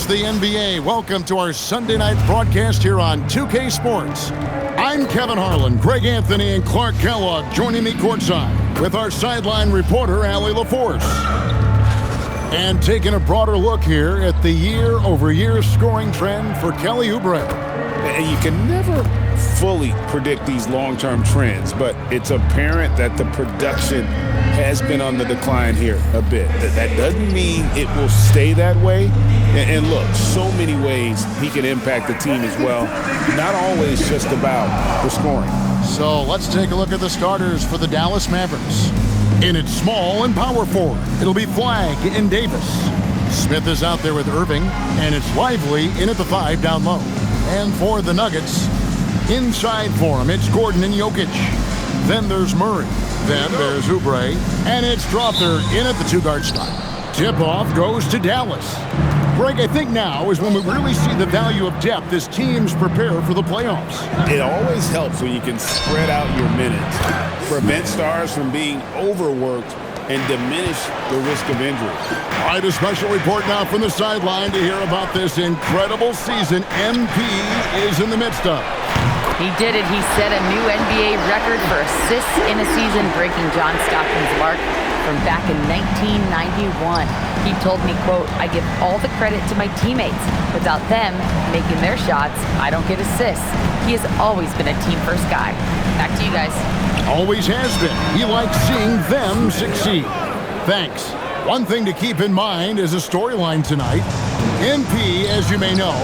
the NBA. Welcome to our Sunday night broadcast here on 2K Sports. I'm Kevin Harlan, Greg Anthony, and Clark Kellogg joining me courtside with our sideline reporter, Allie LaForce. And taking a broader look here at the year-over-year scoring trend for Kelly Oubre. And you can never fully predict these long-term trends, but it's apparent that the production has been on the decline here a bit. That doesn't mean it will stay that way. And look, so many ways he can impact the team as well. Not always just about the scoring. So let's take a look at the starters for the Dallas Mavericks. In its small and power forward, it'll be Flagg and Davis. Smith is out there with Irving, and it's Lively in at the 5 down low. And for the Nuggets, inside for him, it's Gordon and Jokic. Then there's Murray. Then there's Oubre. And it's Strawther in at the 2-guard spot. Tip-off goes to Dallas. Greg, I think now is when we really see the value of depth as teams prepare for the playoffs. It always helps when you can spread out your minutes, prevent stars from being overworked, and diminish the risk of injury. All right, a special report now from the sideline to hear about this incredible season MP is in the midst of. He did it. He set a new NBA record for assists in a season, breaking John Stockton's mark from back in 1991. He told me, quote, "I give all the credit to my teammates. Without them making their shots, I don't get assists." He has always been a team-first guy. Back to you guys. Always has been. He likes seeing them succeed. Thanks. One thing to keep in mind is a storyline tonight. MP, as you may know,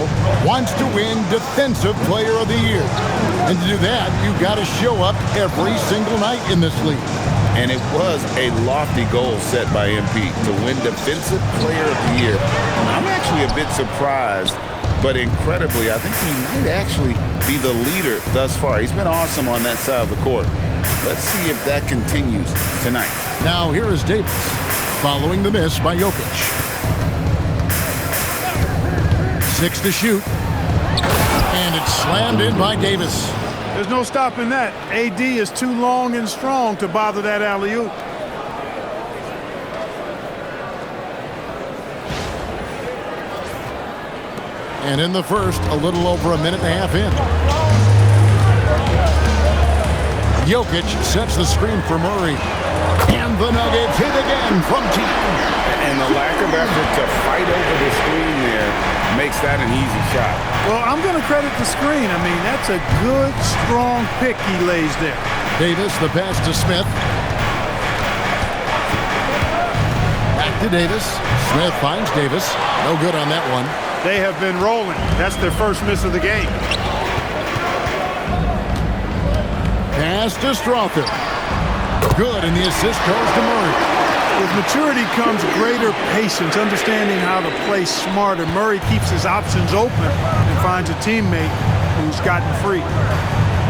wants to win Defensive Player of the Year. And to do that, you've got to show up every single night in this league. And it was a lofty goal set by MP to win Defensive Player of the Year. I'm actually a bit surprised, but incredibly, I think he might actually be the leader thus far. He's been awesome on that side of the court. Let's see if that continues tonight. Now here is Davis, following the miss by Jokic. 6 to shoot. And it's slammed in by Davis. There's no stopping that. AD is too long and strong to bother that alley-oop. And in the first, a little over a minute and a half in. Jokic sets the screen for Murray. And the Nuggets hit again from deep. And the lack of effort to fight over the screen there makes that an easy shot. Well, I'm going to credit the screen. I mean, that's a good, strong pick he lays there. Davis, the pass to Smith. Back to Davis. Smith finds Davis. No good on that one. They have been rolling. That's their first miss of the game. Pass to Strawther. Good, and the assist goes to Murray. With maturity comes greater patience, understanding how to play smarter. Murray keeps his options open and finds a teammate who's gotten free.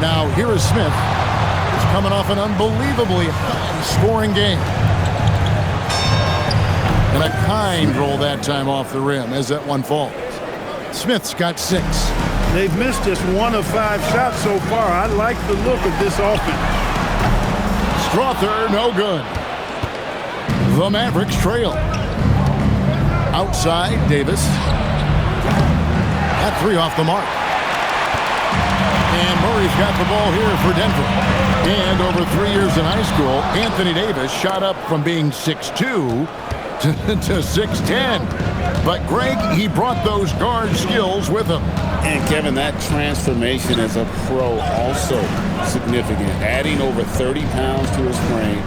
Now, here is Smith. He's coming off an unbelievably high-scoring game. And a kind roll that time off the rim as that one falls. Smith's got 6. They've missed just 1 of 5 shots so far. I like the look of this offense. Strawther, no good. The Mavericks trail. Outside, Davis. That 3 off the mark. And Murray's got the ball here for Denver. And over 3 years in high school, Anthony Davis shot up from being 6'2" to 6'10". But Greg, he brought those guard skills with him. And Kevin, that transformation as a pro also significant. Adding over 30 pounds to his frame.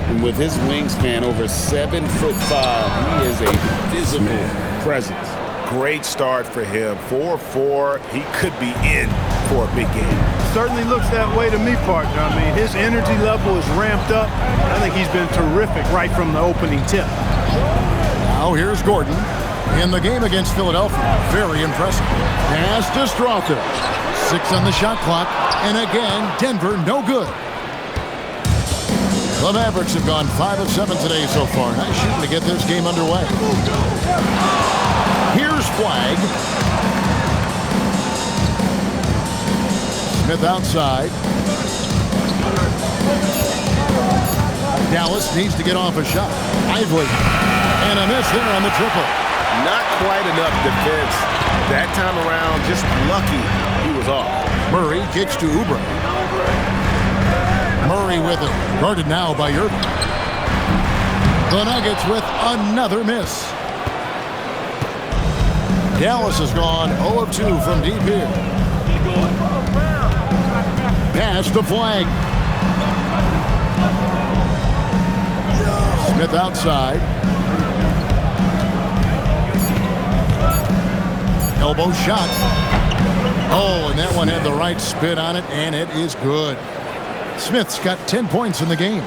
And with his wingspan over 7'5", he is a visible presence. Great start for him. 4-4. He could be in for a big game. Certainly looks that way to me, partner. I mean, his energy level is ramped up. I think he's been terrific right from the opening tip. Now here's Gordon. In the game against Philadelphia, very impressive. Pass to Strawther. 6 on the shot clock. And again, Denver no good. The Mavericks have gone 5 of 7 today so far. Nice shooting to get this game underway. Here's Flagg. Smith outside. Dallas needs to get off a shot. Lively. And a miss there on the triple. Not quite enough defense. That time around, just lucky he was off. Murray kicks to Oubre. Murray with it. Guarded now by Irving. The Nuggets with another miss. Dallas has gone 0 of 2 from deep here. Pass to Flag. Smith outside. Elbow shot. Oh, and that one had the right spin on it, and it is good. Smith's got 10 points in the game.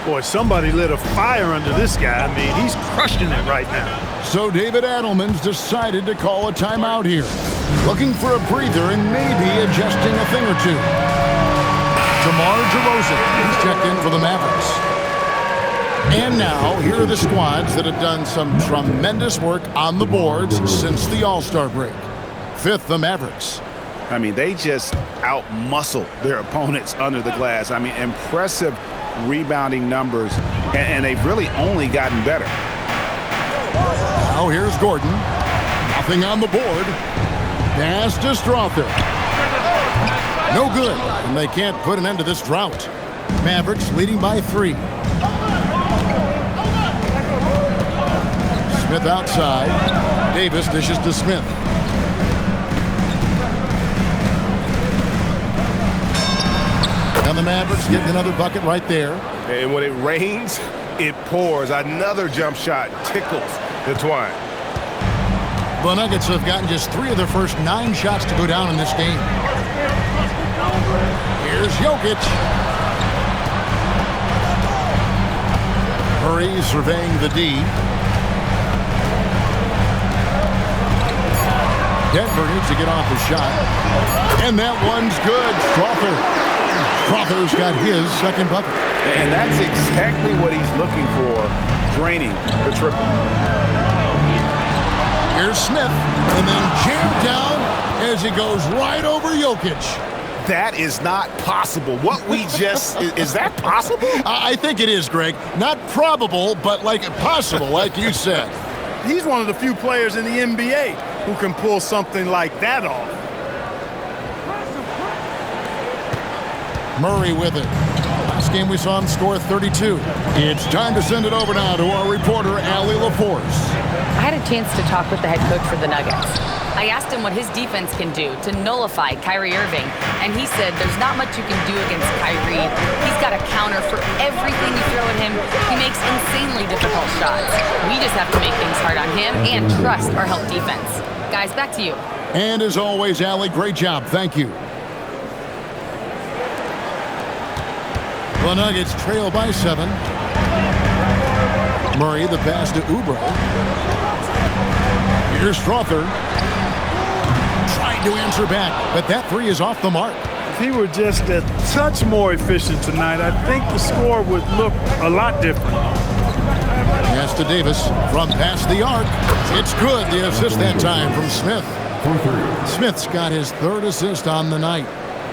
Boy, somebody lit a fire under this guy. I mean, he's crushing it right now. So David Adelman's decided to call a timeout here. Looking for a breather and maybe adjusting a thing or two. DeMar DeRozan is checked in for the Mavericks. And now, here are the squads that have done some tremendous work on the boards since the All-Star break. Fifth, the Mavericks. I mean, they just out-muscle their opponents under the glass. I mean, impressive rebounding numbers, and they've really only gotten better. Now here's Gordon. Nothing on the board. Pass to Strother. No good, and they can't put an end to this drought. Mavericks leading by 3. Smith outside. Davis dishes to Smith. And the Mavericks getting another bucket right there. And when it rains, it pours. Another jump shot tickles the twine. The Nuggets have gotten just 3 of their first 9 shots to go down in this game. Here's Jokic. Murray surveying the D. Denver needs to get off the shot. And that one's good. Strother's got his second bucket. And that's exactly what he's looking for, draining the triple. Here's Smith, and then jammed down as he goes right over Jokic. That is not possible. What we just, is that possible? I think it is, Greg. Not probable, but like possible, like you said. He's one of the few players in the NBA who can pull something like that off. Murray with it. Last game we saw him score 32. It's time to send it over now to our reporter, Allie LaForce. I had a chance to talk with the head coach for the Nuggets. I asked him what his defense can do to nullify Kyrie Irving, and he said there's not much you can do against Kyrie. He's got a counter for everything you throw at him. He makes insanely difficult shots. We just have to make things hard on him and trust our help defense. Guys, back to you. And as always, Allie, great job. Thank you. The Nuggets trail by 7. Murray, the pass to Oubre. Here's Strother. Trying to answer back, but that 3 is off the mark. If he were just a touch more efficient tonight, I think the score would look a lot different. Pass to Davis from past the arc. It's good. The assist that time from Smith. Smith's got his 3rd assist on the night.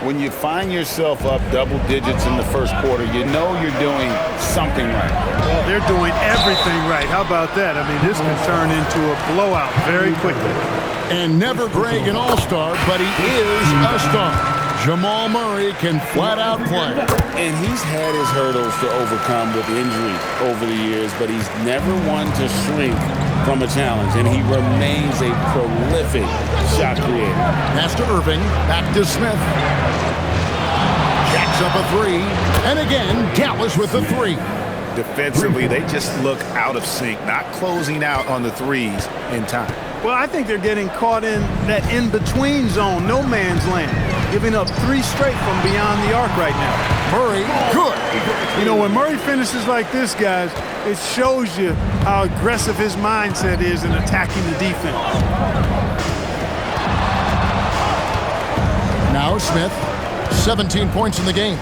When you find yourself up double digits in the first quarter, you know you're doing something right. Well, they're doing everything right. How about that? I mean, this can turn into a blowout very quickly. And never Greg an all-star, but he is a star. Jamal Murray can flat out play. And he's had his hurdles to overcome with injury over the years, but he's never one to shrink from a challenge, and he remains a prolific shot creator. Pass to Irving, back to Smith. Jacks up a 3, and again, Dallas with the 3. Defensively, they just look out of sync, not closing out on the threes in time. Well, I think they're getting caught in that in-between zone, no man's land, giving up 3 straight from beyond the arc right now. Murray, good. You know, when Murray finishes like this, guys, it shows you how aggressive his mindset is in attacking the defense. Now Smith, 17 points in the game.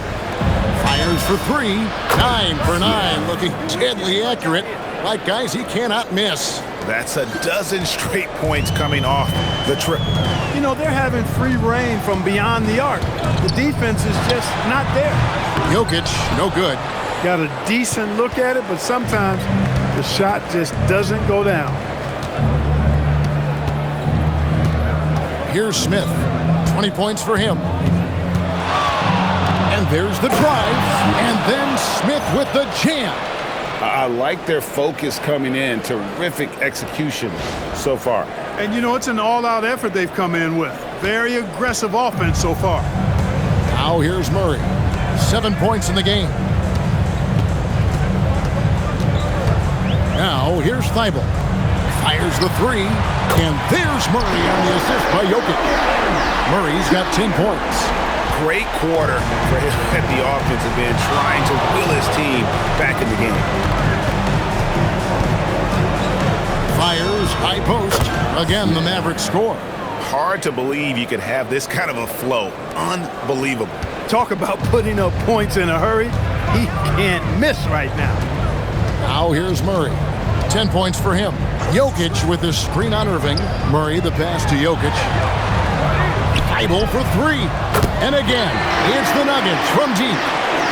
Fires for 3, 9 for 9, looking deadly accurate. Like guys, he cannot miss. That's a dozen straight points coming off the triple. You know, they're having free reign from beyond the arc. The defense is just not there. Jokic, no good. Got a decent look at it, but sometimes the shot just doesn't go down. Here's Smith. 20 points for him. And there's the drive. And then Smith with the jam. I like their focus coming in. Terrific execution so far. And, you know, it's an all-out effort they've come in with. Very aggressive offense so far. Now here's Murray. 7 points in the game. Now here's Thibault. Fires the three. And there's Murray on the assist by Jokic. Murray's got 10 points. Great quarter for him at the offensive end, trying to will his team back in the game. Fires high post. Again, the Mavericks score. Hard to believe you could have this kind of a flow. Unbelievable. Talk about putting up points in a hurry. He can't miss right now. Now here's Murray. 10 points for him. Jokic with the screen on Irving. Murray the pass to Jokic. Thibault for three. And again, it's the Nuggets from deep.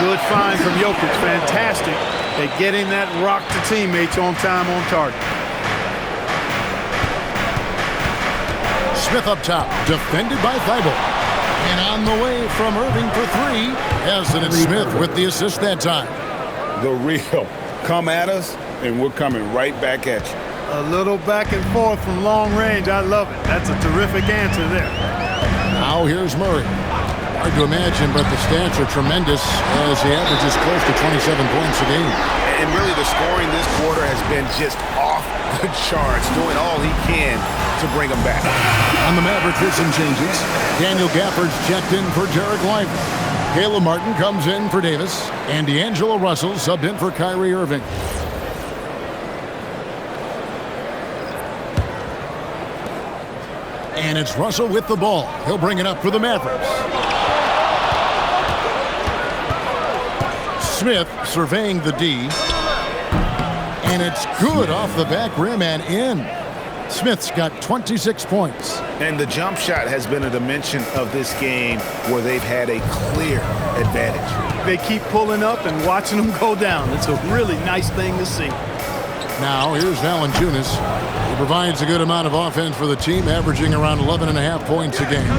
Good find from Jokic. Fantastic at getting that rock to teammates on time, on target. Smith up top, defended by Thibault. And on the way from Irving for three. Hasn't it Smith with the assist that time. The real. Come at us, and we're coming right back at you. A little back and forth from long range. I love it. That's a terrific answer there. Now here's Murray. Hard to imagine, but the stats are tremendous as he averages close to 27 points a game. And really the scoring this quarter has been just off the charts, doing all he can to bring them back. On the Mavericks with some changes. Daniel Gafford's checked in for Derek Lively. Caleb Martin comes in for Davis. And D'Angelo Russell subbed in for Kyrie Irving. And it's Russell with the ball. He'll bring it up for the Mavericks. Smith surveying the D. And it's good off the back rim and in. Smith's got 26 points. And the jump shot has been a dimension of this game where they've had a clear advantage. They keep pulling up and watching them go down. It's a really nice thing to see. Now here's Valanciunas. He provides a good amount of offense for the team, averaging around 11.5 points a game.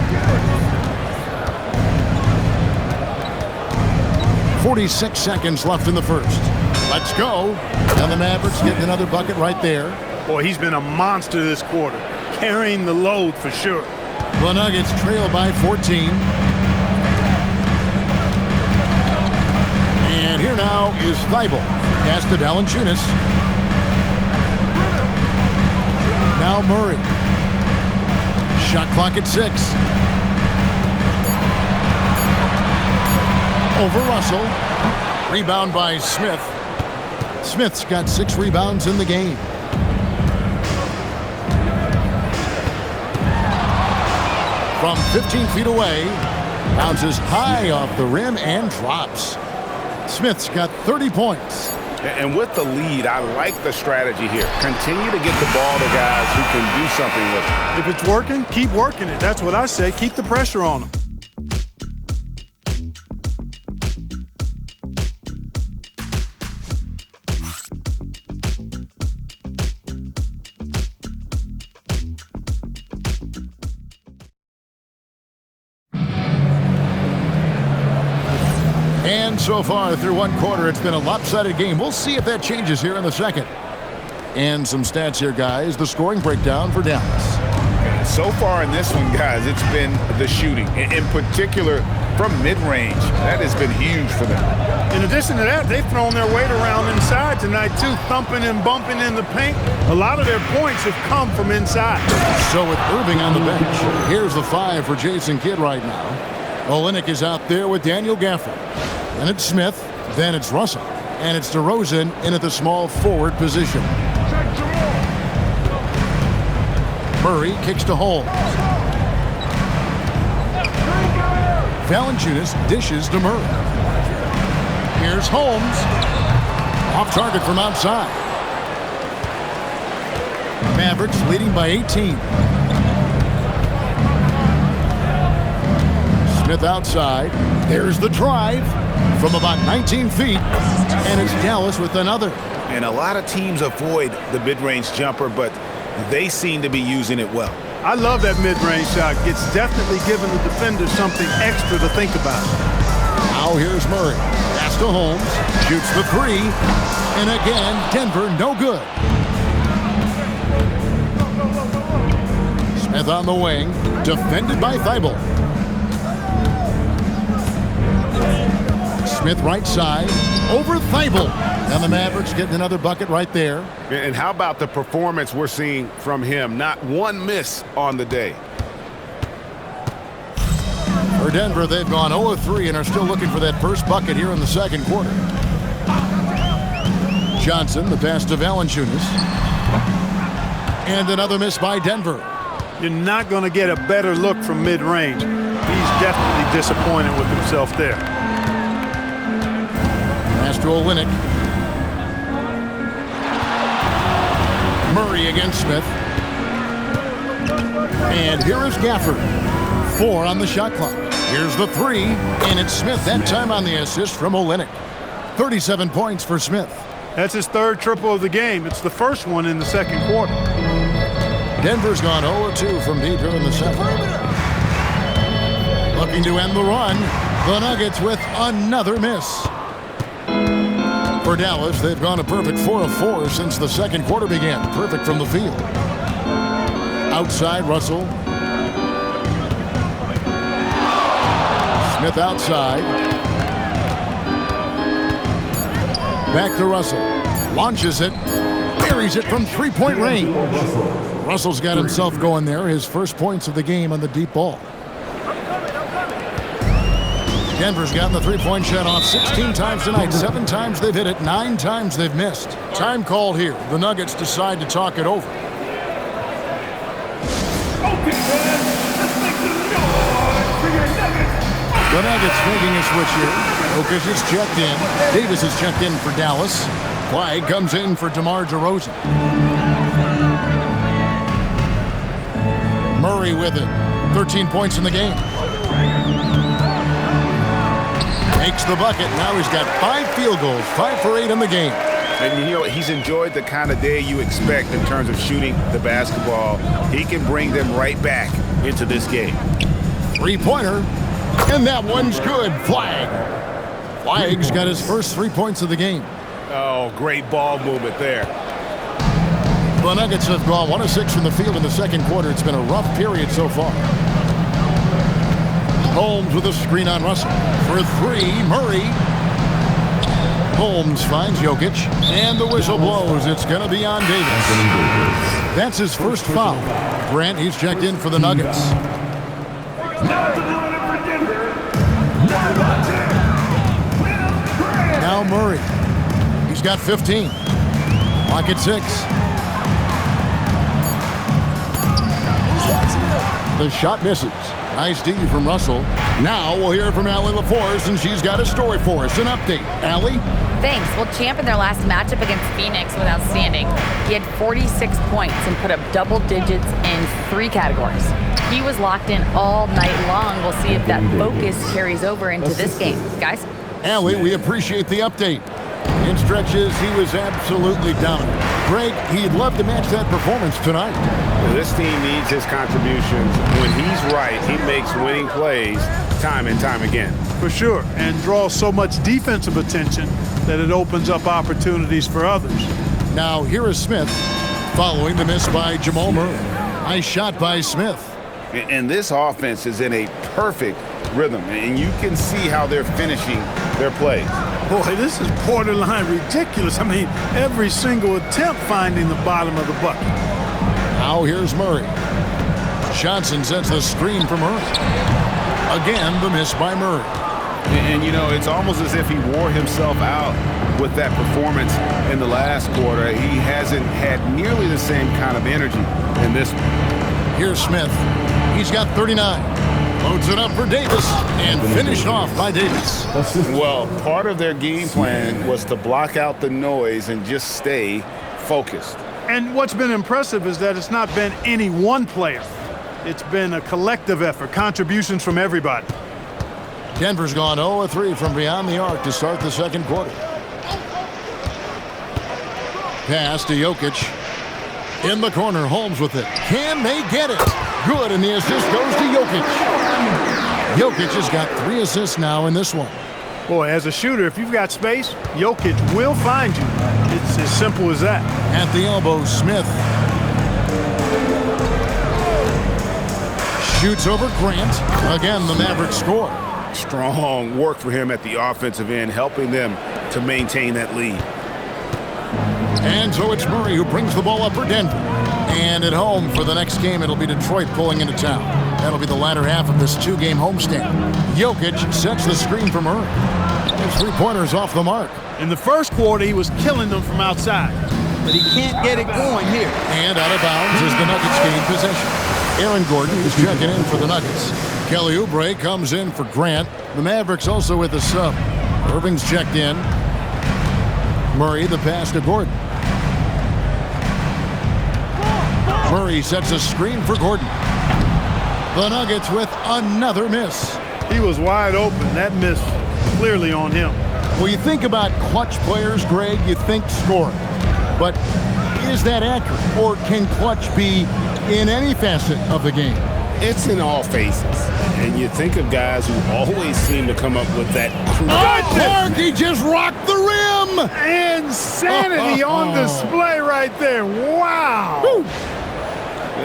46 seconds left in the first. Let's go. And the Mavericks getting another bucket right there. Boy, he's been a monster this quarter, carrying the load for sure. The Nuggets trail by 14. And here now is Thibault. Pass to Valanciunas. Now Murray. Shot clock at 6. Over Russell. Rebound by Smith. Smith's got 6 rebounds in the game. From 15 feet away, bounces high off the rim and drops. Smith's got 30 points. And with the lead, I like the strategy here. Continue to get the ball to guys who can do something with it. If it's working, keep working it. That's what I say. Keep the pressure on them. And so far through one quarter, it's been a lopsided game. We'll see if that changes here in the second. And some stats here, guys. The scoring breakdown for Dallas. So far in this one, guys, it's been the shooting. In particular, from mid-range. That has been huge for them. In addition to that, they've thrown their weight around inside tonight, too, thumping and bumping in the paint. A lot of their points have come from inside. So with Irving on the bench, here's the 5 for Jason Kidd right now. Olynyk is out there with Daniel Gafford. Then it's Smith, then it's Russell, and it's DeRozan in at the small forward position. Murray kicks to Holmes. Valanciunas dishes to Murray. Here's Holmes. Off target from outside. Mavericks leading by 18. Smith outside. There's the drive from about 19 feet. And it's Dallas with another. And a lot of teams avoid the mid-range jumper, but they seem to be using it well. I love that mid-range shot. Gets definitely given the defender something extra to think about. Now here's Murray. Pass to Holmes. Shoots the three. And again, Denver no good. Smith on the wing. Defended by Thibault. Smith right side. Over Thibault. And the Mavericks getting another bucket right there. And how about the performance we're seeing from him? Not one miss on the day. For Denver, they've gone 0-3 and are still looking for that first bucket here in the second quarter. Johnson, the pass to Valanciunas. And another miss by Denver. You're not going to get a better look from mid-range. He's definitely disappointed with himself there. Pass to Olynyk. Murray against Smith. And here is Gafford. 4 on the shot clock. Here's the three, and it's Smith that time on the assist from Olynyk. 37 points for Smith. That's his third triple of the game. It's the first one in the second quarter. Denver's gone 0-2 from deep here in the second. Looking to end the run. The Nuggets with another miss. For Dallas, they've gone a perfect 4 of 4 since the second quarter began. Perfect from the field. Outside, Russell. Smith outside. Back to Russell. Launches it. Buries it from three-point range. Russell's got himself going there. His first points of the game on the deep ball. Denver's gotten the three-point shot off 16 times tonight. 7 times they've hit it. 9 times they've missed. Time called here. The Nuggets decide to talk it over. The Nuggets making a switch here. Jokic is checked in. Davis is checked in for Dallas. Clyde comes in for DeMar DeRozan. Murray with it. 13 points in the game. Makes the bucket. Now he's got 5 field goals. 5 for 8 in the game. And you know, he's enjoyed the kind of day you expect in terms of shooting the basketball. He can bring them right back into this game. Three-pointer. And that one's good. Flag. Flag's got his first 3 points of the game. Oh, great ball movement there. The Nuggets have gone 1 of 6 from the field in the second quarter. It's been a rough period so far. Holmes with a screen on Russell. For 3, Murray. Holmes finds Jokic. And the whistle blows. It's going to be on Davis. That's his first foul. Grant, he's checked in for the Nuggets. Now Murray. He's got 15. Clock at 6. The shot misses. Nice D from Russell. Now we'll hear from Allie LaForce, and she's got a story for us. An update. Allie? Thanks. Well, Champ in their last matchup against Phoenix was outstanding. He had 46 points and put up double digits in 3 categories. He was locked in all night long. We'll see if that focus carries over into this game. Guys? Allie, we appreciate the update. In stretches, he was absolutely dominant. Greg, he'd love to match that performance tonight. This team needs his contributions. When he's right, he makes winning plays time and time again. For sure, and draws so much defensive attention that it opens up opportunities for others. Now, here is Smith, following the miss by Jamal Murray. Nice shot by Smith. And this offense is in a perfect rhythm, and you can see how they're finishing their plays. Boy, this is borderline ridiculous. I mean, every single attempt finding the bottom of the bucket. Now here's Murray. Johnson sets the screen for Murray. Again, the miss by Murray. And you know, it's almost as if he wore himself out with that performance in the last quarter. He hasn't had nearly the same kind of energy in this one. Here's Smith. He's got 39. Loads it up for Davis and finished off by Davis. Well, part of their game plan was to block out the noise and just stay focused. And what's been impressive is that it's not been any one player. It's been a collective effort, contributions from everybody. Denver's gone 0-3 from beyond the arc to start the second quarter. Pass to Jokic. In the corner, Holmes with it. Can they get it? Good, and the assist goes to Jokic. Jokic has got 3 assists now in this one. Boy, as a shooter, if you've got space, Jokic will find you. It's as simple as that. At the elbow, Smith. Shoots over Grant. Again, the Mavericks score. Strong work for him at the offensive end, helping them to maintain that lead. And so it's Murray who brings the ball up for Denver. And at home for the next game, it'll be Detroit pulling into town. That'll be the latter half of this 2-game homestand. Jokic sets the screen for Murray. His 3-pointers off the mark. In the first quarter, he was killing them from outside, but he can't get it going here. And out of bounds as the Nuggets gain possession. Aaron Gordon is checking in for the Nuggets. Kelly Oubre comes in for Grant. The Mavericks also with a sub. Irving's checked in. Murray the pass to Gordon. Murray sets a screen for Gordon. The Nuggets with another miss. He was wide open. That miss clearly on him. When you think about clutch players, Greg, you think scoring. But is that accurate? Or can clutch be in any facet of the game? It's in all phases. And you think of guys who always seem to come up with that Clark, he just rocked the rim! Insanity on display right there. Wow. Woo.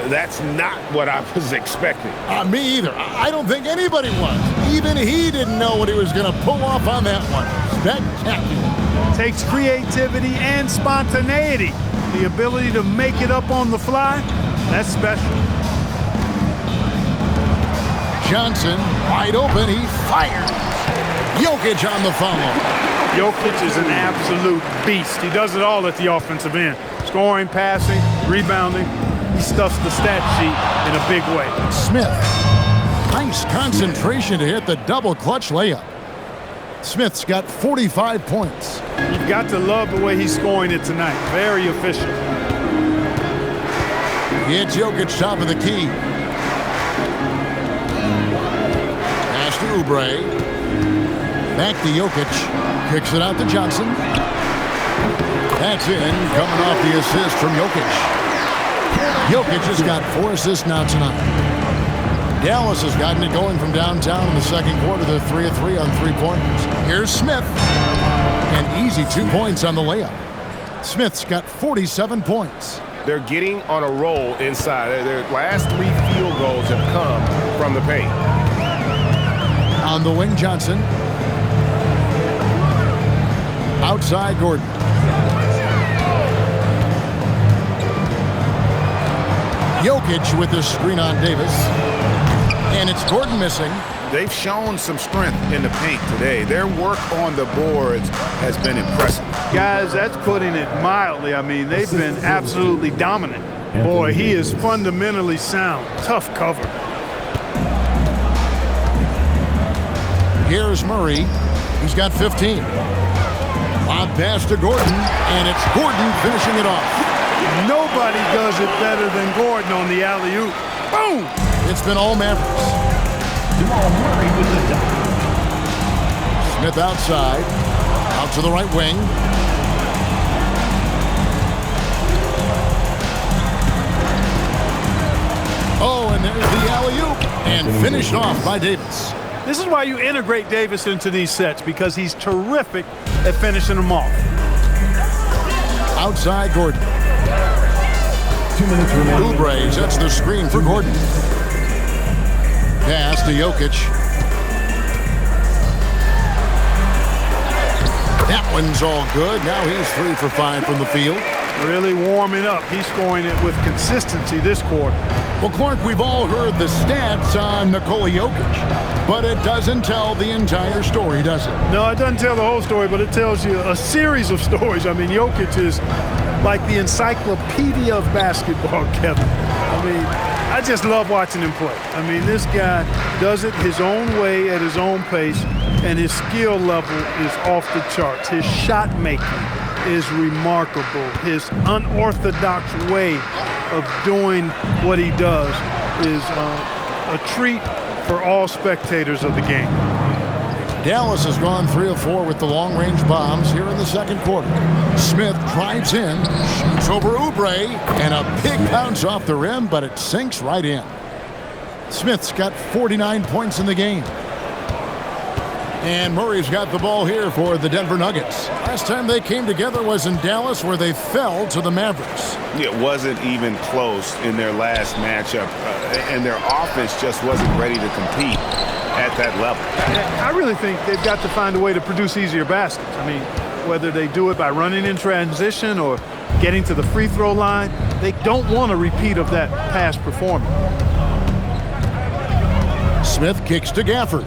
That's not what I was expecting. Me either. I don't think anybody was. Even he didn't know what he was going to pull off on that one. Spectacular. Takes creativity and spontaneity. The ability to make it up on the fly, that's special. Johnson, wide open, he fires. Jokic on the follow. Jokic is an absolute beast. He does it all at the offensive end. Scoring, passing, rebounding. He stuffs the stat sheet in a big way. Smith, nice concentration to hit the double clutch layup. Smith's got 45 points. You've got to love the way he's scoring it tonight. Very efficient. It's Jokic top of the key. Pass to Oubre. Back to Jokic. Kicks it out to Johnson. That's in, coming off the assist from Jokic. Jokic has got 4 assists now tonight. Dallas has gotten it going from downtown in the second quarter. They're 3 of 3 on 3-pointers. Here's Smith. An easy 2 points on the layup. Smith's got 47 points. They're getting on a roll inside. Their last 3 field goals have come from the paint. On the wing, Johnson. Outside, Gordon. Jokic with the screen on Davis. And it's Gordon missing. They've shown some strength in the paint today. Their work on the boards has been impressive. Guys, that's putting it mildly. I mean, they've been absolutely dominant. Boy, he is fundamentally sound. Tough cover. Here's Murray. He's got 15. Lob pass to Gordon, and it's Gordon finishing it off. Nobody does it better than Gordon on the alley-oop. Boom! It's been all Mavericks. Jamal Murray with the dunk. Smith outside. Out to the right wing. Oh, and there's the alley-oop. And finished off by Davis. This is why you integrate Davis into these sets, because he's terrific at finishing them off. Outside Gordon. 2 minutes remaining. Oubre sets the screen for Gordon. Pass to Jokic. That one's all good. Now he's 3 for 5 from the field. Really warming up. He's scoring it with consistency this quarter. Well, Clark, we've all heard the stats on Nikola Jokic, but it doesn't tell the entire story, does it? No, it doesn't tell the whole story, but it tells you a series of stories. I mean, Jokic is like the encyclopedia of basketball, Kevin. I mean, I just love watching him play. I mean, this guy does it his own way at his own pace, and his skill level is off the charts. His shot making is remarkable. His unorthodox way of doing what he does is a treat for all spectators of the game. Dallas has gone 3 of 4 with the long-range bombs here in the second quarter. Smith drives in, shoots over Oubre, and a big bounce off the rim, but it sinks right in. Smith's got 49 points in the game. And Murray's got the ball here for the Denver Nuggets. Last time they came together was in Dallas, where they fell to the Mavericks. It wasn't even close in their last matchup, and their offense just wasn't ready to compete at that level. I really think they've got to find a way to produce easier baskets. I mean, whether they do it by running in transition or getting to the free throw line, they don't want a repeat of that past performance. Smith kicks to Gafford.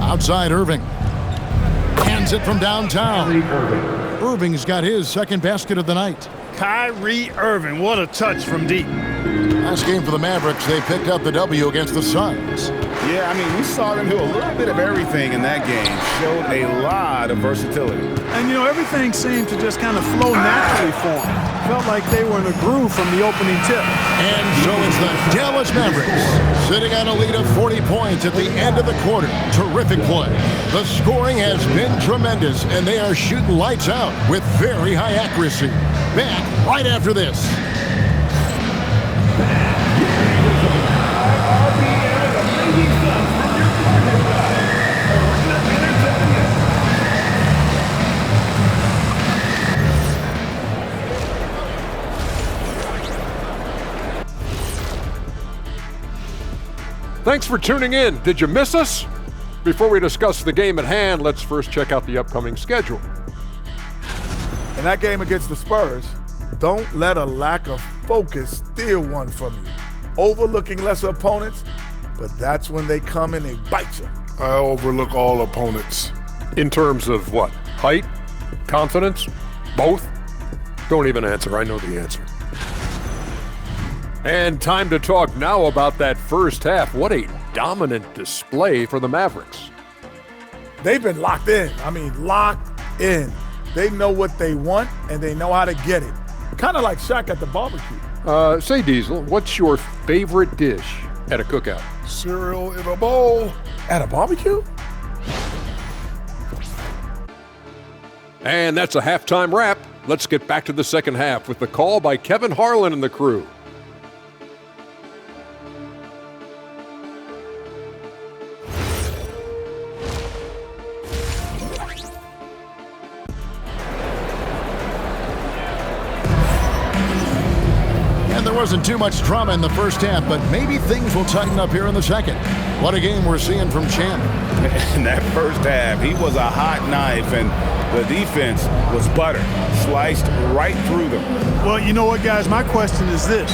Outside Irving. Hands it from downtown. Irving's got his second basket of the night. Kyrie Irving, what a touch from deep. Last game for the Mavericks, they picked up the W against the Suns. Yeah, I mean, we saw them do a little bit of everything in that game. Showed a lot of versatility. And, everything seemed to just kind of flow naturally for them. Felt like they were in a groove from the opening tip. And so it's the Dallas Mavericks sitting on a lead of 40 points at the end of the quarter. Terrific play. The scoring has been tremendous, and they are shooting lights out with very high accuracy. Back right after this. Thanks for tuning in. Did you miss us? Before we discuss the game at hand, let's first check out the upcoming schedule. In that game against the Spurs, don't let a lack of focus steal one from you. Overlooking lesser opponents, but that's when they come and they bite you. I overlook all opponents. In terms of what? Height? Confidence? Both? Don't even answer. I know the answer. And time to talk now about that first half. What a dominant display for the Mavericks. They've been locked in. I mean, locked in. They know what they want, and they know how to get it. Kind of like Shaq at the barbecue. Say, Diesel, what's your favorite dish at a cookout? Cereal in a bowl. At a barbecue? And that's a halftime wrap. Let's get back to the second half with the call by Kevin Harlan and the crew. There wasn't too much drama in the first half, but maybe things will tighten up here in the second. What a game we're seeing from Champ. In that first half, he was a hot knife, and the defense was butter, sliced right through them. Well, you know what, guys? My question is this.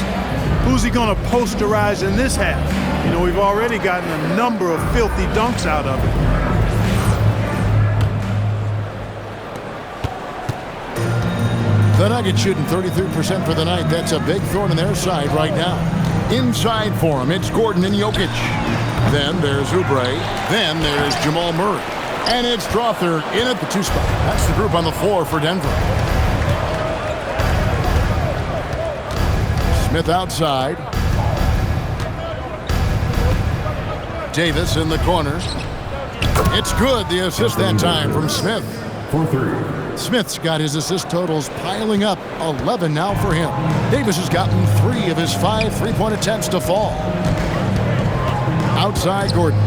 Who's he going to posterize in this half? We've already gotten a number of filthy dunks out of it. The Nuggets shooting 33% for the night. That's a big thorn in their side right now. Inside for him, it's Gordon and Jokic. Then there's Oubre. Then there's Jamal Murray. And it's Strawther in at the 2 spot. That's the group on the floor for Denver. Smith outside. Davis in the corner. It's good. The assist that time from Smith. For 3. Smith's got his assist totals piling up, 11 now for him. Davis has gotten 3 of his 5 3-point attempts to fall. Outside Gordon.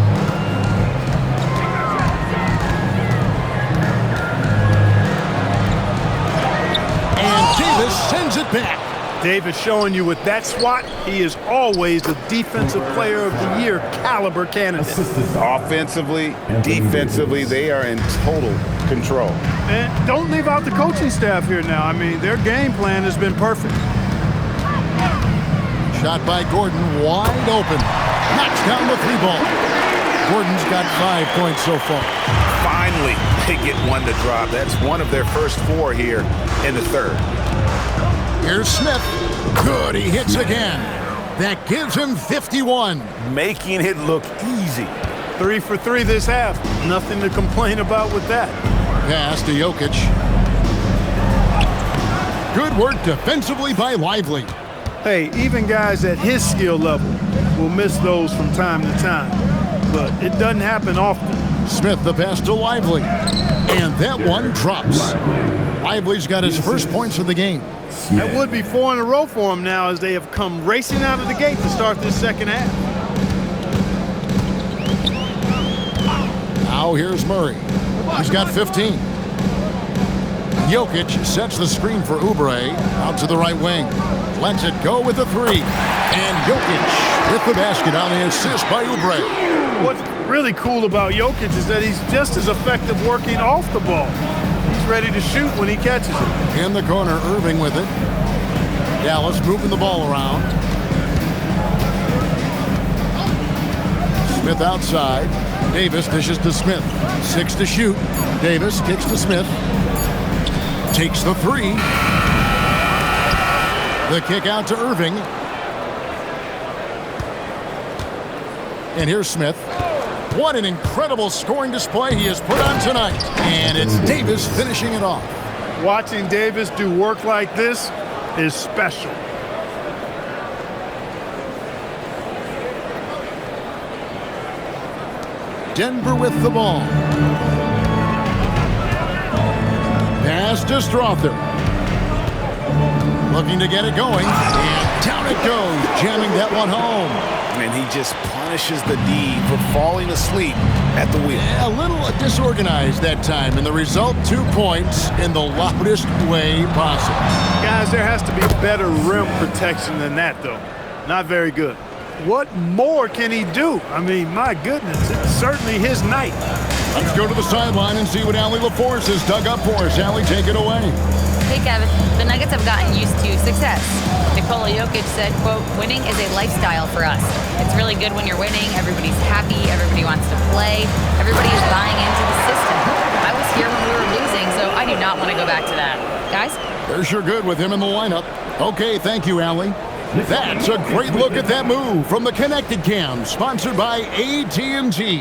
And Davis sends it back. Davis showing you with that swat, he is always the Defensive Player of the Year caliber candidate. Offensively, defensively, they are in total control. And don't leave out the coaching staff here now. I mean, their game plan has been perfect. Shot by Gordon, wide open. Knocks down the 3-ball. Gordon's got 5 points so far. Finally, they get one to drop. That's one of their first 4 here in the third. Here's Smith. Good, he hits again. That gives him 51. Making it look easy. 3 for 3 this half. Nothing to complain about with that. Pass to Jokic. Good work defensively by Lively. Hey, even guys at his skill level will miss those from time to time. But it doesn't happen often. Smith the pass to Lively. And that one drops. Lively's got his first points of the game. That would be 4 in a row for him now as they have come racing out of the gate to start this second half. Now here's Murray. He's got 15. Jokic sets the screen for Oubre out to the right wing. Lets it go with the three. And Jokic with the basket on the assist by Oubre. What's really cool about Jokic is that he's just as effective working off the ball. He's ready to shoot when he catches it. In the corner, Irving with it. Dallas moving the ball around. Smith outside. Davis dishes to Smith. 6 to shoot. Davis kicks to Smith. Takes the three. The kick out to Irving. And here's Smith. What an incredible scoring display he has put on tonight. And it's Davis finishing it off. Watching Davis do work like this is special. Denver with the ball. Pass to Strother. Looking to get it going. And down it goes, jamming that one home. And he just punishes the D for falling asleep at the wheel. A little disorganized that time, and the result, 2 points in the loudest way possible. Guys, there has to be better rim protection than that, though. Not very good. What more can he do? I mean, my goodness, it's certainly his night. Let's go to the sideline and see what Allie LaForce has dug up for us. Allie, take it away. Hey, Kevin. The Nuggets have gotten used to success. Nikola Jokic said, quote, winning is a lifestyle for us. It's really good when you're winning. Everybody's happy. Everybody wants to play. Everybody is buying into the system. I was here when we were losing, so I do not want to go back to that. Guys? They're sure good with him in the lineup. Okay, thank you, Allie. That's a great look at that move from the Connected Cam, sponsored by AT&T.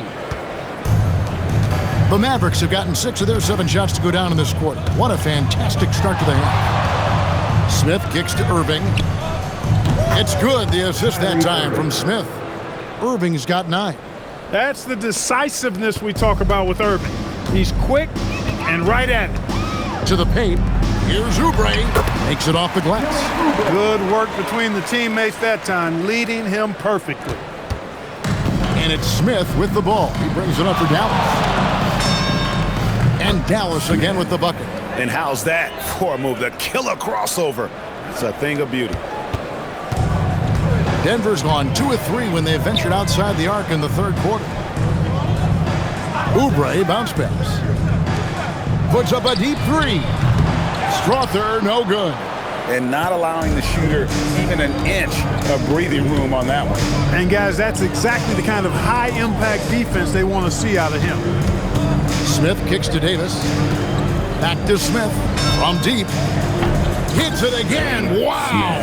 The Mavericks have gotten 6 of their 7 shots to go down in this quarter. What a fantastic start to the half. Smith kicks to Irving. It's good, the assist that time from Smith. Irving's got 9. That's the decisiveness we talk about with Irving. He's quick and right at it. To the paint. Here's Oubre. Makes it off the glass. Good work between the teammates that time, leading him perfectly. And it's Smith with the ball. He brings it up for Dallas. And Dallas again with the bucket. And how's that for a move? The killer crossover. It's a thing of beauty. Denver's gone 2 of 3 when they ventured outside the arc in the third quarter. Oubre bounce pass. Puts up a deep 3. Strother, no good. And not allowing the shooter even an inch of breathing room on that one. And guys, that's exactly the kind of high-impact defense they want to see out of him. Smith kicks to Davis. Back to Smith from deep. Hits it again. Wow.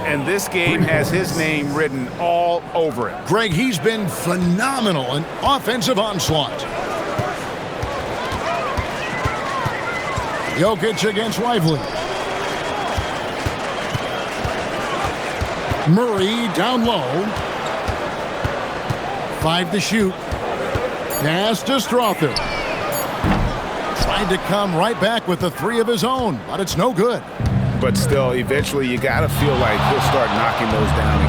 And this game has his name written all over it. Greg, he's been phenomenal in offensive onslaught. Jokic against Lively. Murray down low. 5 to shoot. Pass to Strother. Tried to come right back with the 3 of his own, but it's no good. But still, eventually you got to feel like he'll start knocking those down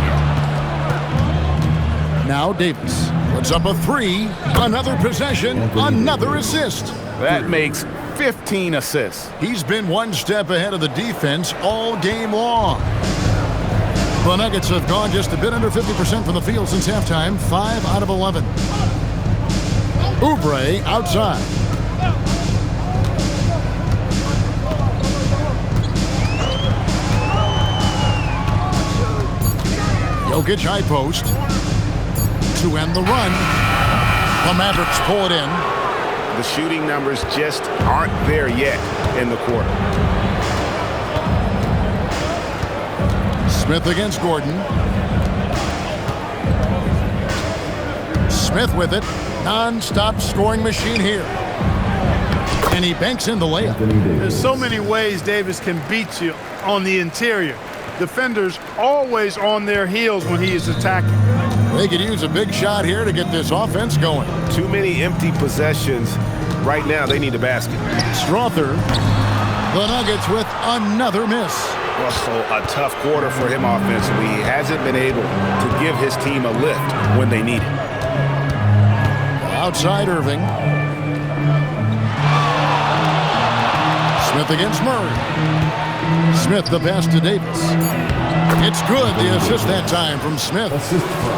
again. Now Davis puts up a 3. Another possession, another assist. That makes 15 assists. He's been one step ahead of the defense all game long. The Nuggets have gone just a bit under 50% from the field since halftime, 5 out of 11. Oubre outside. Jokic high post to end the run. The Mavericks pull it in. The shooting numbers just aren't there yet in the quarter. Smith against Gordon. Smith with it. Non-stop scoring machine here. And he banks in the layup. There's so many ways Davis can beat you on the interior. Defenders always on their heels when he is attacking. They could use a big shot here to get this offense going. Too many empty possessions. Right now, they need a basket. Strother. The Nuggets with another miss. Also, a tough quarter for him offensively. He hasn't been able to give his team a lift when they need it. Outside Irving. Smith against Murray. Smith the pass to Davis. It's good. The assist that time from Smith.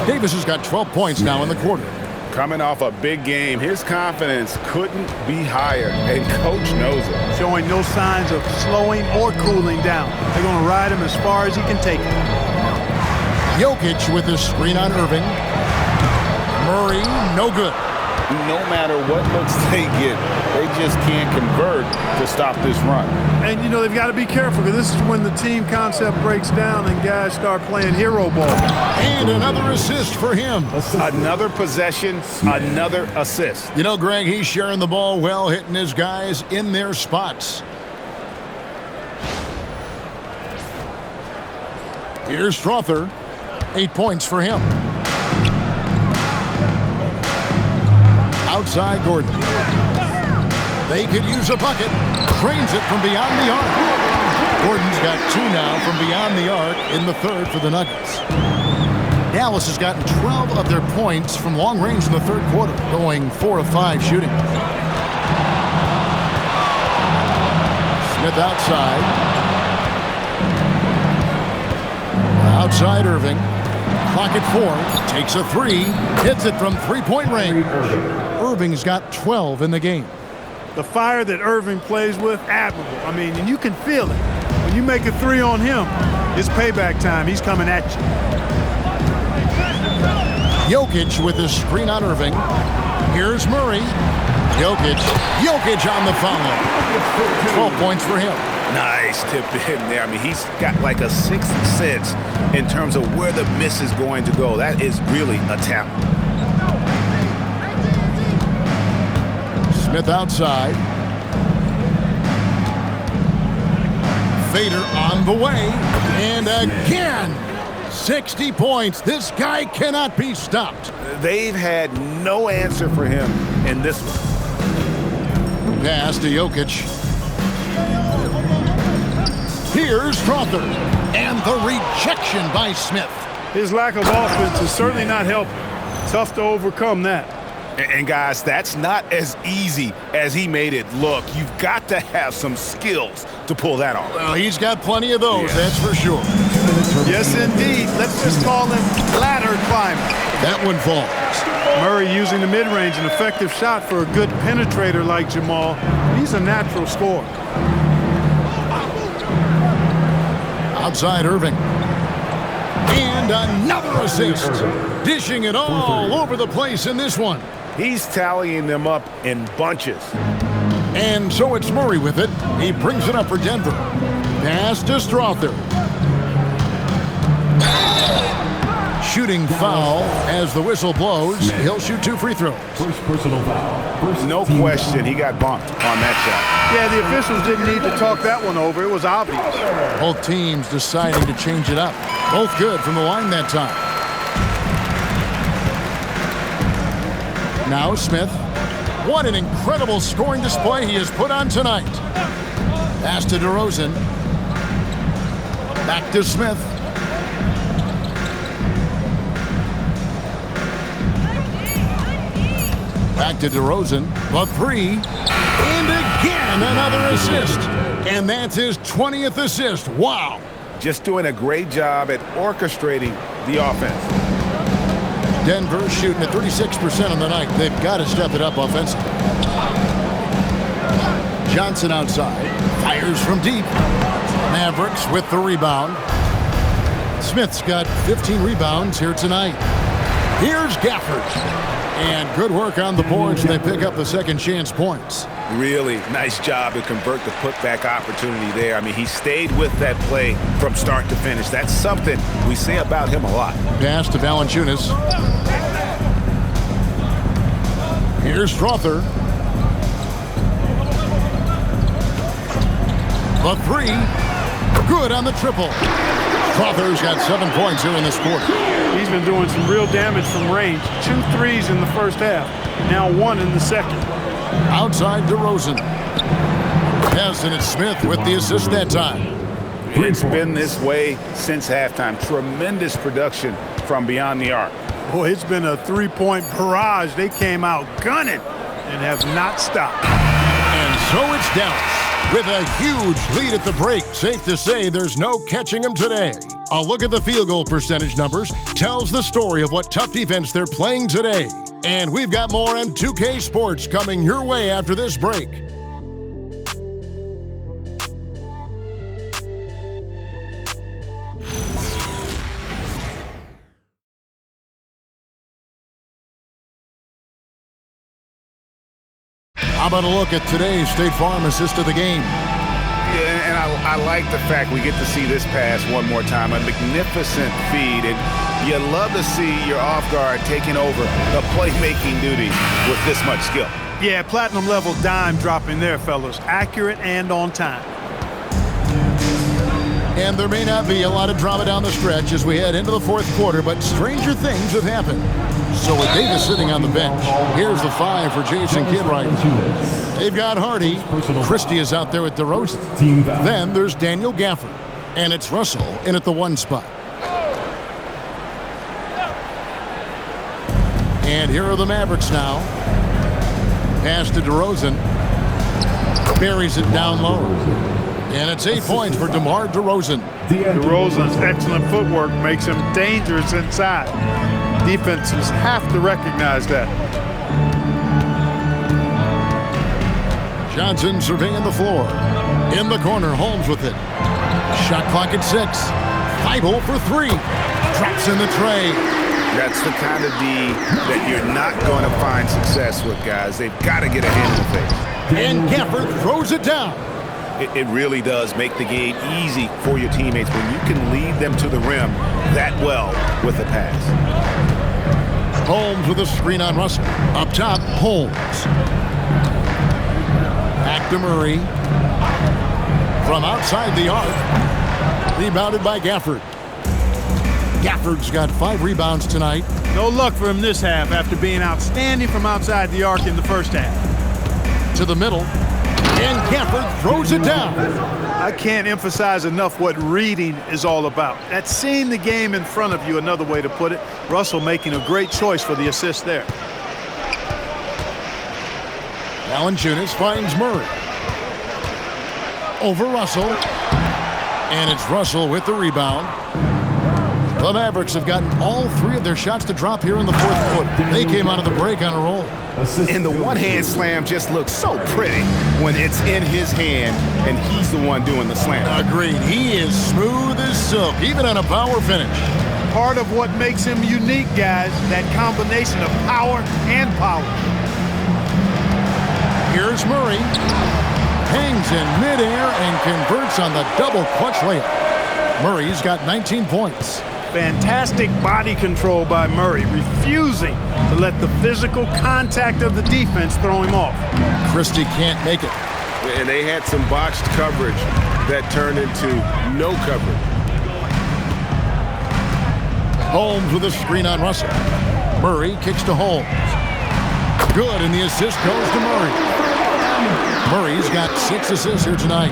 Davis has got 12 points now in the quarter. Coming off a big game, his confidence couldn't be higher, and Coach knows it. Showing no signs of slowing or cooling down. They're going to ride him as far as he can take it. Jokic with his screen on Irving. Murray, no good. No matter what looks they get, they just can't convert to stop this run. And, you know, they've got to be careful because this is when the team concept breaks down and guys start playing hero ball. And another assist for him. Another possession, another assist. You know, Greg, he's sharing the ball well, hitting his guys in their spots. Here's Strother. 8 points for him. Outside Gordon. They could use a bucket. Trains it from beyond the arc. Gordon's got 2 now from beyond the arc in the third for the Nuggets. Dallas has gotten 12 of their points from long range in the third quarter, going 4 of 5 shooting. Smith outside. Outside Irving. Clock at 4. Takes a 3. Hits it from three-point range. Irving's got 12 in the game. The fire that Irving plays with, admirable. I mean, and you can feel it. When you make a 3 on him, it's payback time. He's coming at you. Jokic with his screen on Irving. Here's Murray. Jokic on the follow. 12 points for him. Nice tip in there. I mean, he's got like a sixth sense in terms of where the miss is going to go. That is really a talent. Smith outside. Fader on the way. And again, 60 points. This guy cannot be stopped. They've had no answer for him in this one. Pass to Jokic. Here's Strother. And the rejection by Smith. His lack of offense is certainly not helping. Tough to overcome that. And guys, that's not as easy as he made it look. You've got to have some skills to pull that off. Well, he's got plenty of those, that's for sure. Yes, indeed. Let's just call him ladder climber. That one falls. Murray using the mid-range, an effective shot for a good penetrator like Jamal. He's a natural scorer. Outside Irving. And another assist. Dishing it all over the place in this one. He's tallying them up in bunches. And so it's Murray with it. He brings it up for Denver. Pass to Strother. Shooting foul as the whistle blows. He'll shoot 2 free throws. First personal foul. No question, he got bumped on that shot. Yeah, the officials didn't need to talk that one over. It was obvious. Both teams deciding to change it up. Both good from the line that time. Now Smith. What an incredible scoring display he has put on tonight. Pass to DeRozan. Back to Smith. Back to DeRozan. The 3. And again, another assist. And that's his 20th assist. Wow. Just doing a great job at orchestrating the offense. Denver shooting at 36% on the night. They've got to step it up offensively. Johnson outside. Fires from deep. Mavericks with the rebound. Smith's got 15 rebounds here tonight. Here's Gafford. And good work on the boards. They pick up the second chance points. Really nice job to convert the putback opportunity there. I mean, he stayed with that play from start to finish. That's something we say about him a lot. Pass to Valanciunas. Here's Strother. The 3. Good on the triple. Strother's got 7 points here in this quarter. He's been doing some real damage from range. 2 threes in the first half. Now 1 in the second. Outside DeRozan. Yes, and it's Smith with the assist that time. It's been this way since halftime. Tremendous production from beyond the arc. Boy, it's been a 3-point barrage. They came out gunning. and have not stopped. And so it's Dallas. With a huge lead at the break, safe to say there's no catching them today. A look at the field goal percentage numbers tells the story of what tough defense they're playing today. And we've got more on 2K Sports coming your way after this break. How about a look at today's State Farm assist of the game? Yeah, and I like the fact we get to see this pass one more time. A magnificent feed, and you love to see your off guard taking over the playmaking duty with this much skill. Yeah, platinum level dime dropping there, fellas. Accurate and on time. And there may not be a lot of drama down the stretch as we head into the fourth quarter, but stranger things have happened. So with Davis sitting on the bench, here's the 5 for Jason Kidd right now. They've got Hardy. Christie is out there with DeRozan. Then there's Daniel Gafford. And it's Russell in at the 1 spot. And here are the Mavericks now. Pass to DeRozan. Buries it down low. And it's 8 points for DeMar DeRozan. DeRozan's excellent footwork makes him dangerous inside. Defenses have to recognize that. Johnson surveying the floor. In the corner, Holmes with it. Shot clock at 6. Thibault for 3. Drops in the tray. That's the kind of D that you're not going to find success with, guys. They've got to get a hand in the face. And Gafford throws it down. It really does make the game easy for your teammates when you can lead them to the rim that well with a pass. Holmes with a screen on Russell. Up top, Holmes. Back to Murray. From outside the arc. Rebounded by Gafford. Gafford's got 5 rebounds tonight. No luck for him this half after being outstanding from outside the arc in the first half. To the middle. And Gafford throws it down. I can't emphasize enough what reading is all about. That's seeing the game in front of you, another way to put it. Russell making a great choice for the assist there. Valanciunas finds Murray. Over Russell. And it's Russell with the rebound. The Mavericks have gotten all 3 of their shots to drop here in the fourth quarter. They came out of the break on a roll. And the one-hand slam just looks so pretty when it's in his hand and he's the one doing the slam. Agreed. He is smooth as silk, even on a power finish. Part of what makes him unique, guys, that combination of power and power. Here's Murray. Hangs in midair and converts on the double clutch layup. Murray's got 19 points. Fantastic body control by Murray, refusing to let the physical contact of the defense throw him off. Christie can't make it. And they had some botched coverage that turned into no coverage. Holmes with a screen on Russell. Murray kicks to Holmes. Good, and the assist goes to Murray. Murray's got 6 assists here tonight.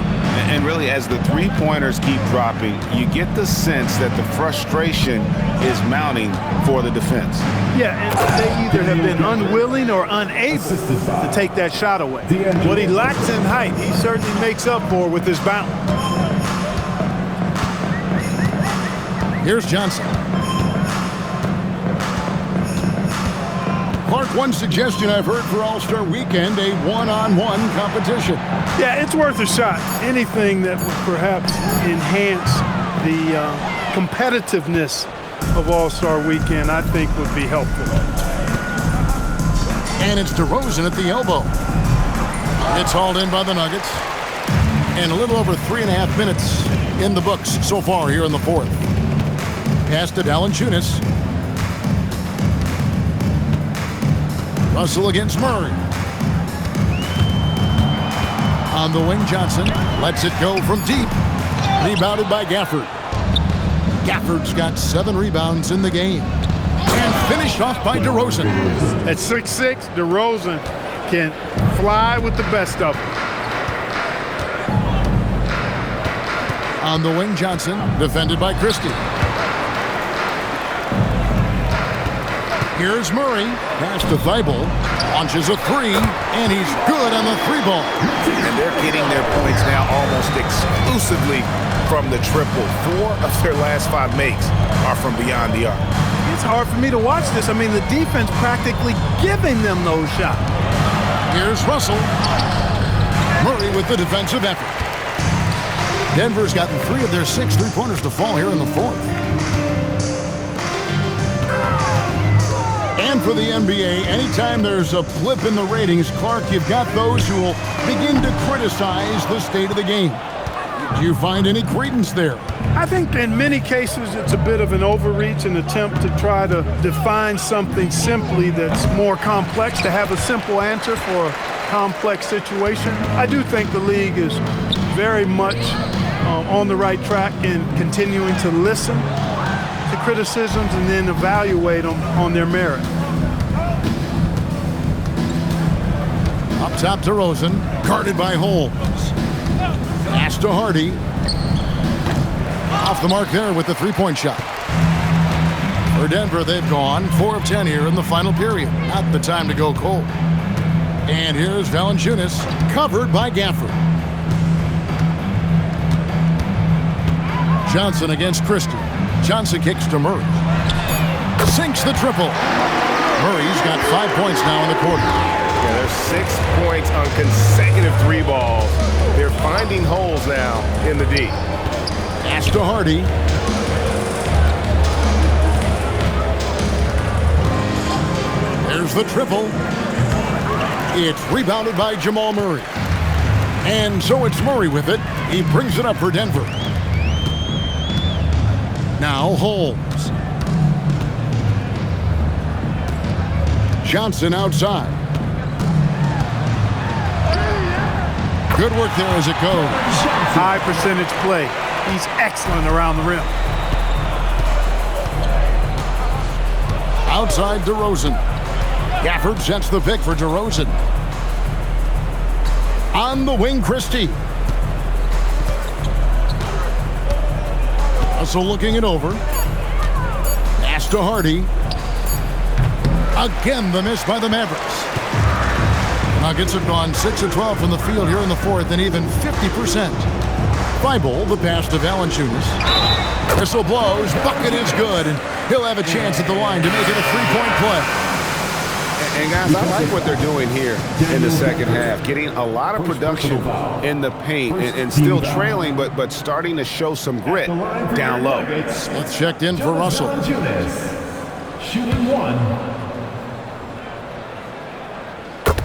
And really, as the 3-pointers keep dropping, you get the sense that the frustration is mounting for the defense. Yeah, and they either have been unwilling or unable to take that shot away. What he lacks in height, he certainly makes up for with his bounce. Here's Johnson. Clark, one suggestion I've heard for All-Star Weekend, a one-on-one competition. Yeah, it's worth a shot. Anything that would perhaps enhance the competitiveness of All-Star Weekend, I think would be helpful. And it's DeRozan at the elbow. It's hauled in by the Nuggets. And a little over 3.5 minutes in the books so far here in the fourth. Pass to Valanciunas. Russell against Murray. On the wing, Johnson lets it go from deep. Rebounded by Gafford. Gafford's got 7 rebounds in the game. And finished off by DeRozan. At 6'6", DeRozan can fly with the best of them. On the wing, Johnson, defended by Christie. Here's Murray. Pass to Thibault. Launches a three, and he's good on the three ball. And they're getting their points now almost exclusively from the triple. 4 of their last 5 makes are from beyond the arc. It's hard for me to watch this. I mean, the defense practically giving them those shots. Here's Russell. Murray with the defensive effort. Denver's gotten 3 of their 6 3-pointers to fall here in the fourth. And for the NBA, anytime there's a blip in the ratings, Clark, you've got those who will begin to criticize the state of the game. Do you find any credence there? I think in many cases it's a bit of an overreach, an attempt to try to define something simply that's more complex, to have a simple answer for a complex situation. I do think the league is very much on the right track in continuing to listen to criticisms and then evaluate them on their merit. Up top to Rosen, guarded by Holmes. Pass to Hardy. Off the mark there with the three-point shot. For Denver, they've gone 4 of 10 here in the final period. Not the time to go cold. And here's Valanciunas, covered by Gafford. Johnson against Christie. Johnson kicks to Murray. Sinks the triple. Murray's got 5 points now in the quarter. Yeah, there's 6 points on consecutive 3 balls. They're finding holes now in the D. Pass to Hardy. There's the triple. It's rebounded by Jamal Murray. And so it's Murray with it. He brings it up for Denver. Now Holmes. Johnson outside. Good work there as it goes. High percentage play. He's excellent around the rim. Outside DeRozan. Gafford sets the pick for DeRozan. On the wing, Christie. Russell looking it over. Pass to Hardy. Again, the miss by the Mavericks. Nuggets have gone 6 of 12 from the field here in the fourth and even 50%. Thibault, the pass to Valanciunas. Whistle blows, bucket is good, and he'll have a chance at the line to make it a 3-point play. And guys, I like what they're doing here in the second half. Getting a lot of production in the paint and still trailing, but starting to show some grit down low. Smith checked in for Russell. Shooting 1.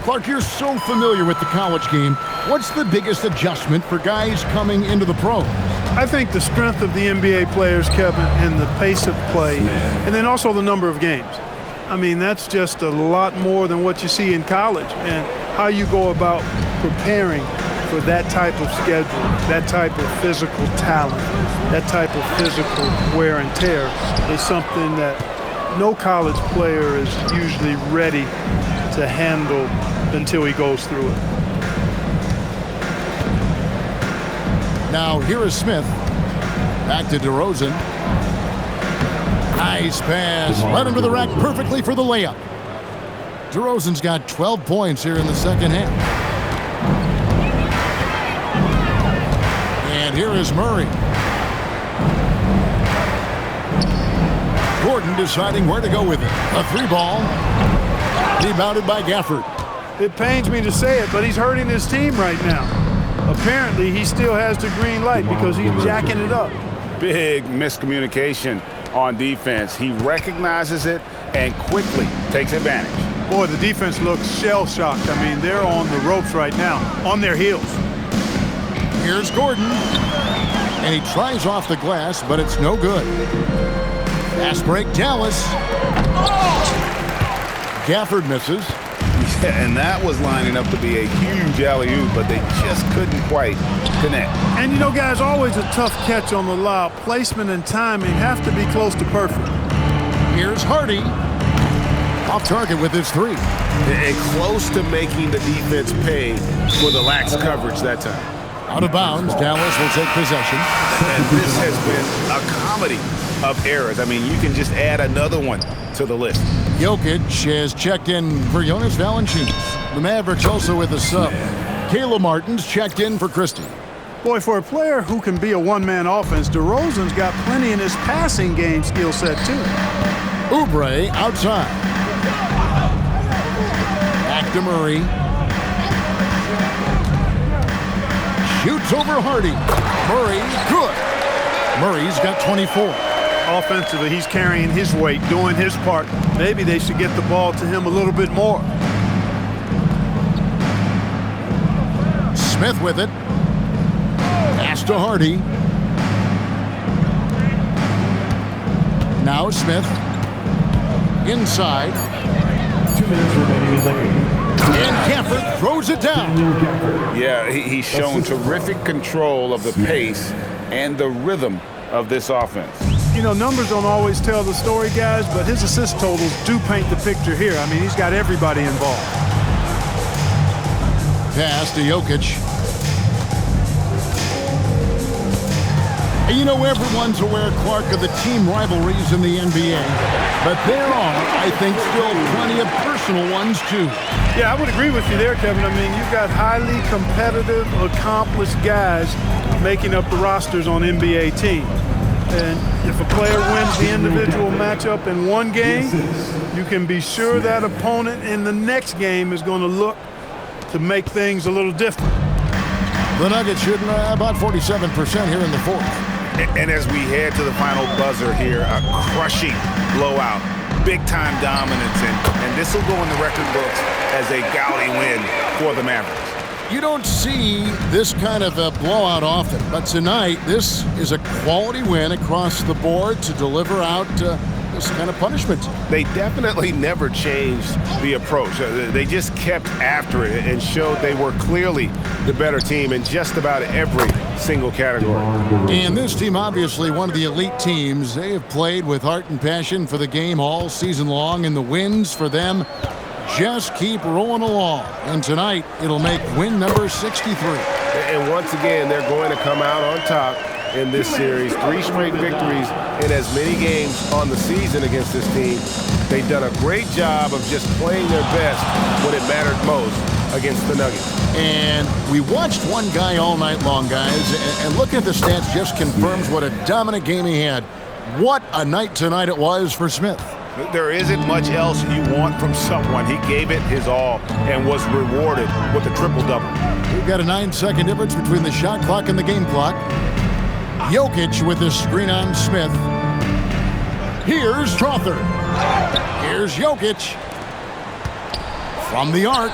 Clark, you're so familiar with the college game. What's the biggest adjustment for guys coming into the pros? I think the strength of the NBA players, Kevin, and the pace of play, and then also the number of games. I mean, that's just a lot more than what you see in college, and how you go about preparing for that type of schedule, that type of physical talent, that type of physical wear and tear is something that no college player is usually ready to handle until he goes through it. Now here is Smith. Back to DeRozan. Nice pass. Led him to the rack perfectly for the layup. DeRozan's got 12 points here in the second half. And here is Murray. Gordon deciding where to go with it. A 3-ball. Rebounded by Gafford. It pains me to say it, but he's hurting his team right now. Apparently, he still has the green light because he's jacking it up. Big miscommunication on defense. He recognizes it and quickly takes advantage. Boy, the defense looks shell-shocked. I mean, they're on the ropes right now, on their heels. Here's Gordon. And he tries off the glass, but it's no good. Fast break, Dallas. Gafford misses. Yeah, and that was lining up to be a huge alley-oop, but they just couldn't quite connect. And you know, guys, always a tough catch on the lob. Placement and timing have to be close to perfect. Here's Hardy. Off target with his 3. And close to making the defense pay for the lax coverage that time. Out of bounds, Dallas will take possession. And this has been a comedy of errors. I mean, you can just add another one to the list. Jokic has checked in for Jonas Valanciunas. The Mavericks also with a sub. Caleb Martin's checked in for Christie. Boy, for a player who can be a one-man offense, DeRozan's got plenty in his passing game skill set, too. Oubre outside. Back to Murray. Shoots over Hardy. Murray, good. Murray's got 24. Offensively, he's carrying his weight, doing his part. Maybe they should get the ball to him a little bit more. Smith with it. Pass to Hardy. Now Smith. Inside. 2 minutes remaining in the game. And Gafford throws it down. Yeah, he's shown terrific control of the pace and the rhythm of this offense. You know, numbers don't always tell the story, guys, but his assist totals do paint the picture here. I mean, he's got everybody involved. Pass to Jokic. And you know, everyone's aware, Clark, of the team rivalries in the NBA. But there are, I think, still plenty of personal ones, too. Yeah, I would agree with you there, Kevin. I mean, you've got highly competitive, accomplished guys making up the rosters on NBA teams. And if a player wins the individual matchup in one game, you can be sure that opponent in the next game is going to look to make things a little different. The Nuggets shooting about 47% here in the fourth. And as we head to the final buzzer here, a crushing blowout, big-time dominance, and this will go in the record books as a gaudy win for the Mavericks. You don't see this kind of a blowout often, but tonight this is a quality win across the board to deliver out this kind of punishment. They definitely never changed the approach. They just kept after it and showed they were clearly the better team in just about every single category. And this team, obviously one of the elite teams. They have played with heart and passion for the game all season long, and the wins for them just keep rolling along. And tonight, it'll make win number 63. And once again, they're going to come out on top in this series. 3 straight victories in as many games on the season against this team. They've done a great job of just playing their best when it mattered most against the Nuggets. And we watched one guy all night long, guys, and looking at the stats just confirms what a dominant game he had. What a night tonight it was for Smith. There isn't much else you want from someone. He gave it his all and was rewarded with a triple-double. We've got a 9-second difference between the shot clock and the game clock. Jokic with his screen on Smith. Here's Strawther. Here's Jokic. From the arc.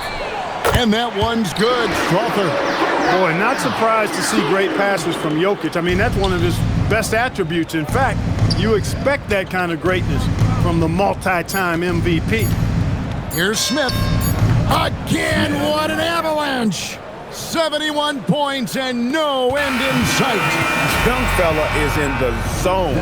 And that one's good. Strawther. Boy, not surprised to see great passes from Jokic. I mean, that's one of his best attributes. In fact, you expect that kind of greatness from the multi-time MVP. Here's Smith. Again, what an avalanche. 71 points and no end in sight. Young fella is in the zone.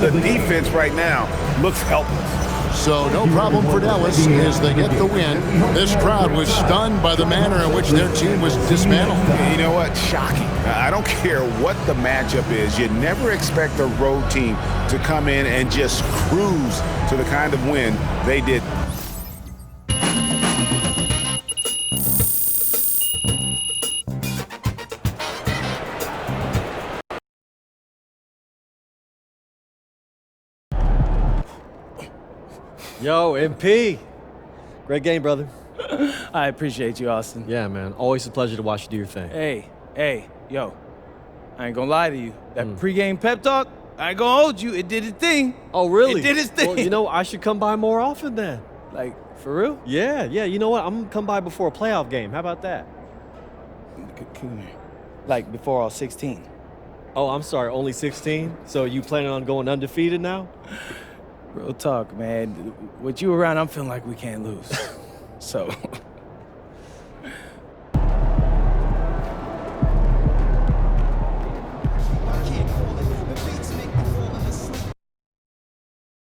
The defense right now looks helpless. So no problem for Dallas as they get the win. This crowd was stunned by the manner in which their team was dismantled. You know what? Shocking. I don't care what the matchup is. You never expect a road team to come in and just cruise to the kind of win they did. Yo, MP. Great game, brother. I appreciate you, Austin. Yeah, man. Always a pleasure to watch you do your thing. Hey, yo. I ain't gonna lie to you. That pregame pep talk, I ain't gonna hold you. It did its thing. Oh, really? It did its thing. Well, you know, I should come by more often then. Like, for real? Yeah. You know what? I'm gonna come by before a playoff game. How about that? Come here. Like, before all 16. Oh, I'm sorry. Only 16? So you planning on going undefeated now? Real talk, man. With you around, I'm feeling like we can't lose. So,